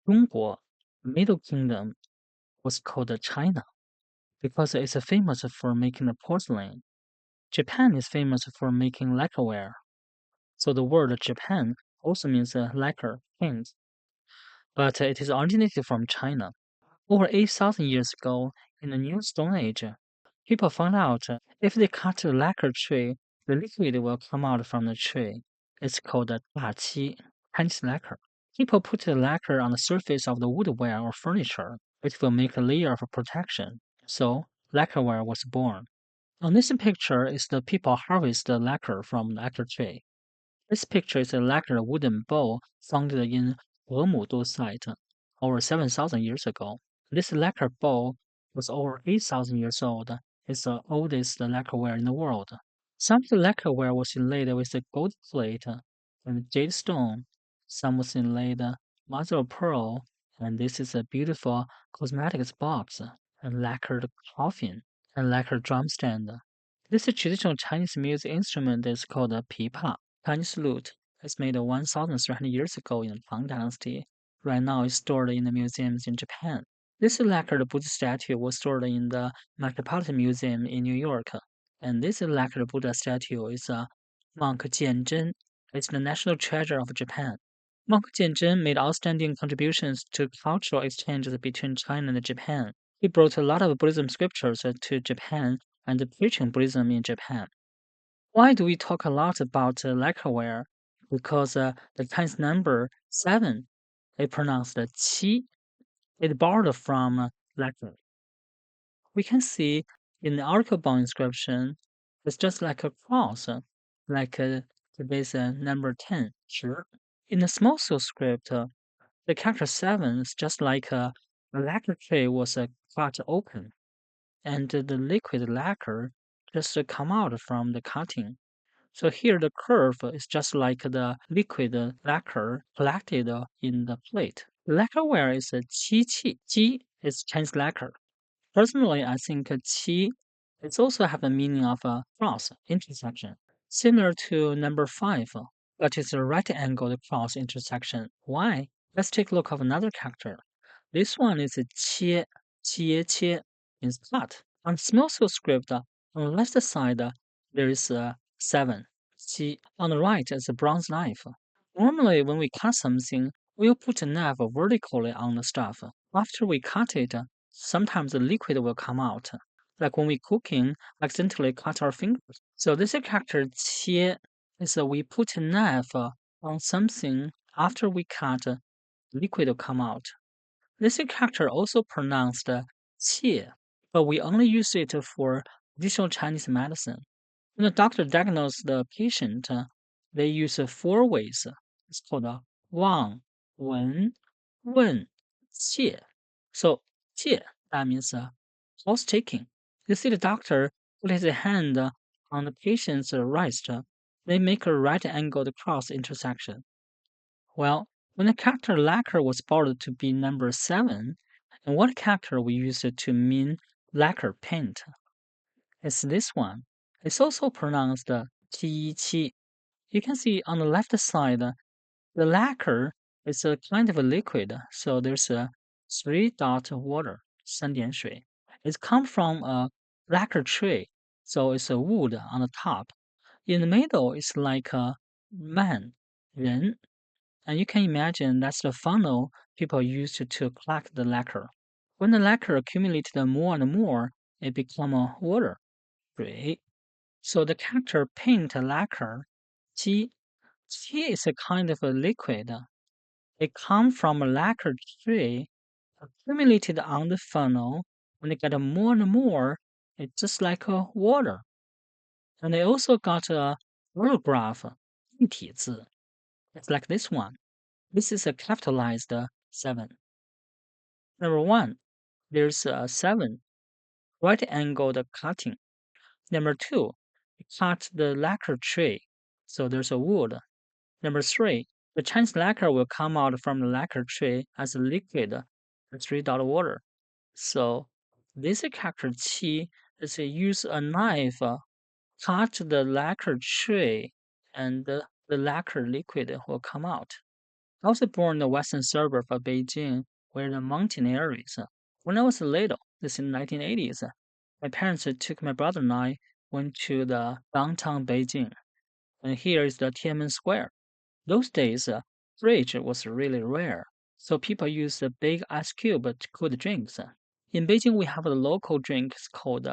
Zhongguo, Middle Kingdom, was called China because it's famous for making the porcelain. Japan is famous for making lacquerware. So the word Japan also means lacquer, paint, but it is originated from China. Over 8,000 years ago, in the New Stone Age, people found out if they cut a lacquer tree, the liquid will come out from the tree. It's called daqi, Chinese lacquer. People put the lacquer on the surface of the woodware or furniture. It will make a layer of protection. So, lacquerware was born. On this picture is the people harvest the lacquer from the lacquer tree. This picture is a lacquer wooden bowl found in Hemudu site over 7,000 years ago. This lacquer bowl was over 8,000 years old. It's the oldest lacquerware in the world. Some of the lacquerware was inlaid with a gold plate and jade stone. Some was inlaid mother of pearl, and this is a beautiful cosmetics box and lacquered coffin and lacquered drum stand. This traditional Chinese music instrument is called a pipa. Chinese lute is made 1,300 years ago in the Tang Dynasty. Right now, it's stored in the museums in Japan. This lacquered Buddha statue was stored in the Metropolitan Museum in New York. And this lacquered Buddha statue is Monk Jianzhen. It's the national treasure of Japan. Monk Jianzhen made outstanding contributions to cultural exchanges between China and Japan. He brought a lot of Buddhism scriptures to Japan and preaching Buddhism in Japan. Why do we talk a lot about lacquerware? Because the Chinese number 7 is pronounced qi. It borrowed from lacquer. We can see in the article bound inscription, it's just like a cross, like today's number 10. Sure. In the small scale script, the character 7 is just like the lacquer tray was cut open, and the liquid lacquer just come out from the cutting. So here the curve is just like the liquid lacquer collected in the plate. Lacquerware is a qi qi. Qi is Chinese lacquer. Personally, I think qi it also have a meaning of a cross intersection, similar to number 5, but it's a right-angled cross intersection. Why? Let's take a look of another character. This one is a qie, qie means cut. On small scale script, on the left side, there is a 7. Qi. On the right is a bronze knife. Normally, when we cut something, we'll put a knife vertically on the stuff. After we cut it, sometimes the liquid will come out. Like when we cooking, accidentally cut our fingers. So this character 切 is we put a knife on something after we cut, liquid will come out. This character also pronounced 切, but we only use it for traditional Chinese medicine. When the doctor diagnoses the patient, they use 4 ways. It's called Wang, Wen, Wen, Qie. So Qie, that means pulse taking. You see the doctor put his hand on the patient's wrist. They make a right-angled cross intersection. Well, when the character lacquer was borrowed to be number 7, and what character we use it to mean lacquer paint? It's this one. It's also pronounced qi qi. You can see on the left side, the lacquer is a kind of a liquid, so there's a 3 dot water, 3点水. It comes from a lacquer tree, so it's a wood on the top. In the middle, it's like a man, 人, and you can imagine that's the funnel people used to collect the lacquer. When the lacquer accumulated more and more, it become a water, 水. So the character paint lacquer, qi, qi is a kind of a liquid. It comes from a lacquer tree accumulated on the funnel. When it get more and more, it's just like a water. And they also got a photograph, 体字. It's like this one. This is a capitalized 7. Number 1, there's a 7, right-angled cutting. Number 2, we cut the lacquer tree, so there's a wood. Number 3, the Chinese lacquer will come out from the lacquer tree as a liquid, the 3 dot water. So this character qi is use a knife, cut the lacquer tree, and the lacquer liquid will come out. I was born in the western suburb of Beijing, where the mountain areas. When I was little, this in the 1980s, my parents took my brother and I went to the downtown Beijing, and here is the Tiananmen Square. Those days, fridge was really rare, so people used a big ice cube to cool the drinks. In Beijing, we have a local drink called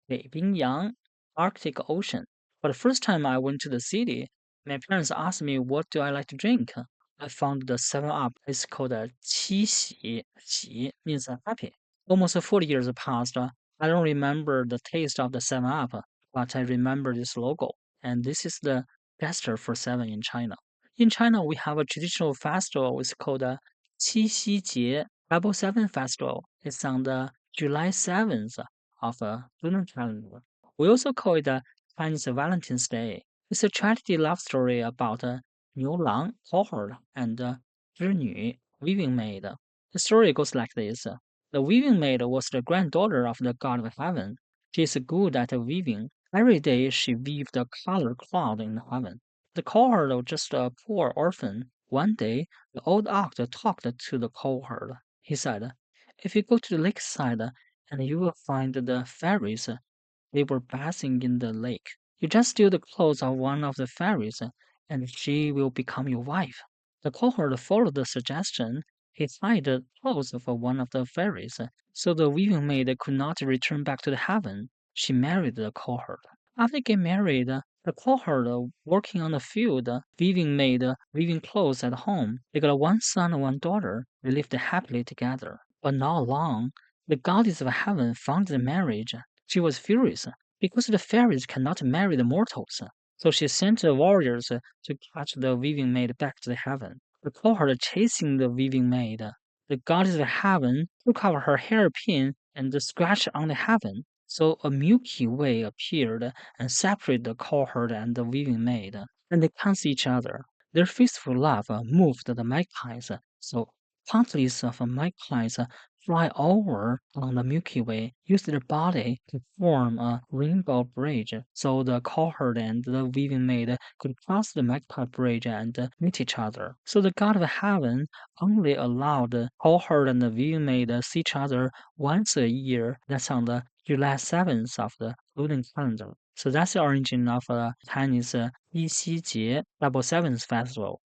北冰洋, Arctic Ocean. But the first time I went to the city, my parents asked me what do I like to drink. I found the 7 Up is called 七喜, 喜 means happy. Almost 40 years passed. I don't remember the taste of the 7 Up, but I remember this logo. And this is the gesture for 7 in China. In China, we have a traditional festival. It's called Qixi Double Seven Festival. It's on the July 7th of a lunar calendar. We also call it Chinese Valentine's Day. It's a tragedy love story about Niu Lang, cowherd, and Zhi weaving maid. The story goes like this. The weaving maid was the granddaughter of the god of heaven. She is good at weaving. Every day she weaved a color cloud in heaven. The cowherd was just a poor orphan. One day, the old ox talked to the cowherd. He said, "If you go to the lakeside, and you will find the fairies. They were bathing in the lake. You just steal the clothes of one of the fairies, and she will become your wife." The cowherd followed the suggestion. He hid the clothes of one of the fairies, so the weaving maid could not return back to the heaven. She married the cowherd. After they get married, the cowherd working on the field, weaving maid weaving clothes at home. They got one son and one daughter. They lived happily together. But not long, the goddess of heaven found the marriage. She was furious because the fairies cannot marry the mortals. So she sent the warriors to catch the weaving maid back to the heaven. The cowherd chasing the weaving maid. The goddess of heaven took out her hairpin and scratched on the heaven. So a Milky Way appeared and separated the cowherd and the weaving maid, and they can't see each other. Their faithful love moved the magpies, so countless of magpies fly over on the Milky Way, use their body to form a rainbow bridge, so the cowherd and the weaving maid could cross the magpie bridge and meet each other. So the god of heaven only allowed the cowherd and the weaving maid see each other once a year. That's on the July 7th of the lunar calendar. So that's the origin of Chinese 一夕节 Double Sevens Festival.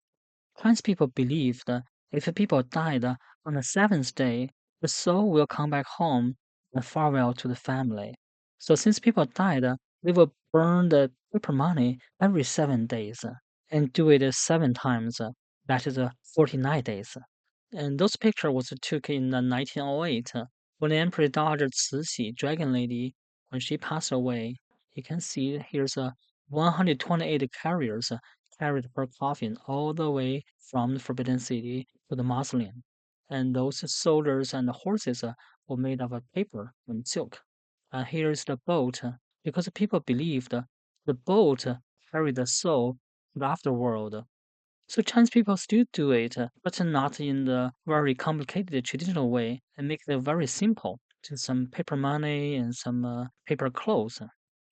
Chinese people believed if people died on the seventh day, the soul will come back home and farewell to the family. So since people died, they will burn the paper money every 7 days and do it 7 times. That is 49 days. And those picture was took in 1908 when the Emperor daughter Cixi, Dragon Lady, when she passed away. You can see here's a 128 carriers carried her coffin all the way from the Forbidden City to the mausoleum. And those soldiers and the horses were made of paper and silk. And here's the boat because people believed the boat carried the soul to the afterworld. So Chinese people still do it, but not in the very complicated traditional way, and make it very simple, just some paper money and some paper clothes.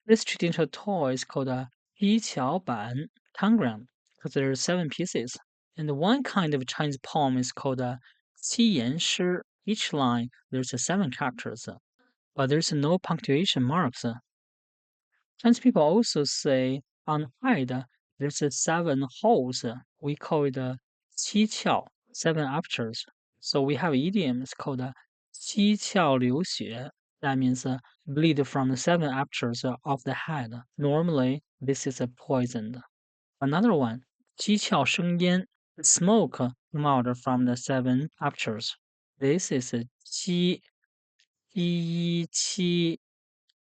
This traditional toy is called a Yiqiao tangram because there are 7 pieces. And one kind of Chinese poem is called a Qiyan Shi. Each line there's 7 characters, but there's no punctuation marks. Chinese people also say on hide there's 7 holes. We call it 七窍, 7 apertures. So we have idiom. It's called 七窍流血. That means bleed from the 7 apertures of the head. Normally, this is poisoned. Another one, 七窍生烟, smoke come out from the 7 apertures. This is 七